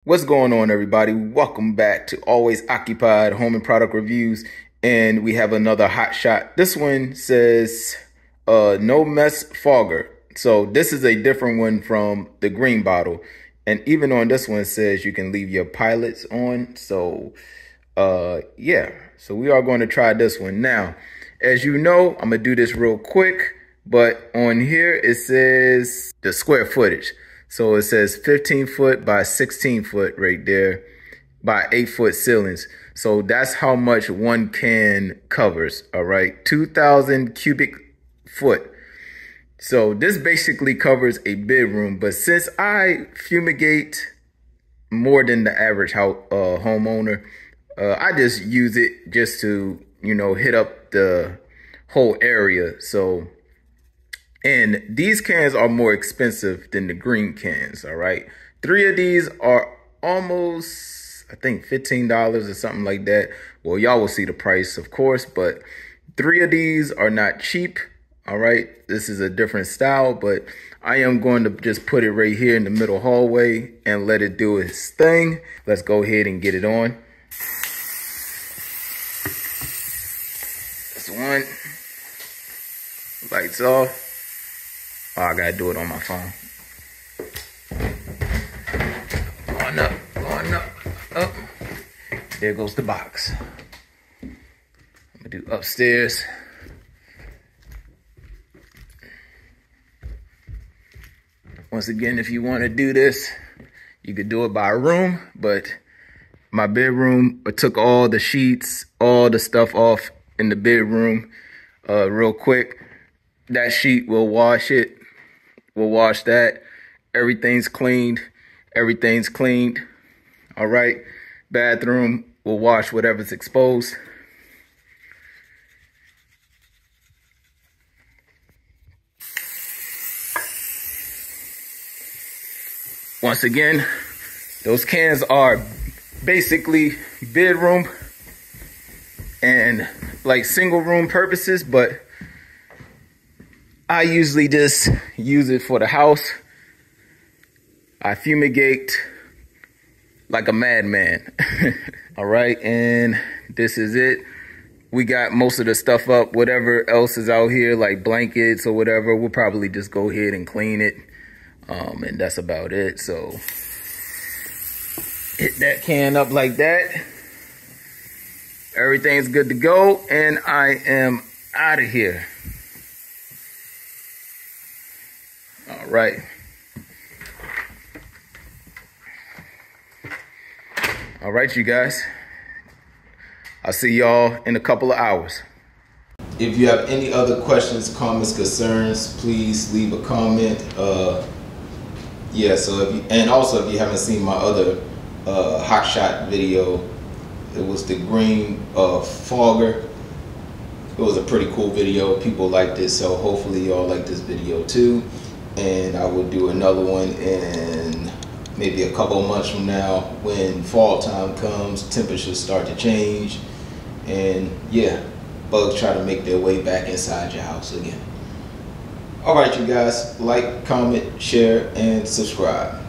What's going on, everybody? Welcome back to Always Occupied Home and Product Reviews, and we have another hot shot. This one says no mess fogger. So this is a different one from the green bottle, and even on this one it says you can leave your pilots on. So yeah, so we are going to try this one. Now, as you know, I'm gonna do this real quick, but on here it says the square footage. So it says 15 foot by 16 foot right there by 8 foot ceilings. So that's how much one can covers. All right, 2,000 cubic foot. So this basically covers a bedroom. But since I fumigate more than the average homeowner, I just use it just to, hit up the whole area. So, and these cans are more expensive than the green cans, all right? 3 of these are almost, I think, $15 or something like that. Well, y'all will see the price, of course, but 3 of these are not cheap, all right? This is a different style, but I am going to just put it right here in the middle hallway and let it do its thing. Let's go ahead and get it on. That's one. Lights off. Oh, I gotta do it on my phone. Going up, up. There goes the box. I'm gonna do upstairs. Once again, if you want to do this, you could do it by room, but my bedroom, I took all the sheets, all the stuff off in the bedroom real quick. That sheet will wash it. We'll wash that. Everything's cleaned. Everything's cleaned. All right. Bathroom, we'll wash whatever's exposed. Once again, those cans are basically bedroom and like single room purposes, but I usually just use it for the house. I fumigate like a madman. All right, and this is it. We got most of the stuff up. Whatever else is out here, like blankets or whatever, we'll probably just go ahead and clean it. And that's about it. So hit that can up like that. Everything's good to go, and I am out of here. All right. All right, you guys. I'll see y'all in a couple of hours. If you have any other questions, comments, concerns, please leave a comment. Yeah, so if you haven't seen my other hot shot video, it was the green fogger. It was a pretty cool video. People liked it, so hopefully y'all like this video too. And I will do another one in maybe a couple of months from now when fall time comes, temperatures start to change, and yeah, bugs try to make their way back inside your house again. All right, you guys, like, comment, share, and subscribe.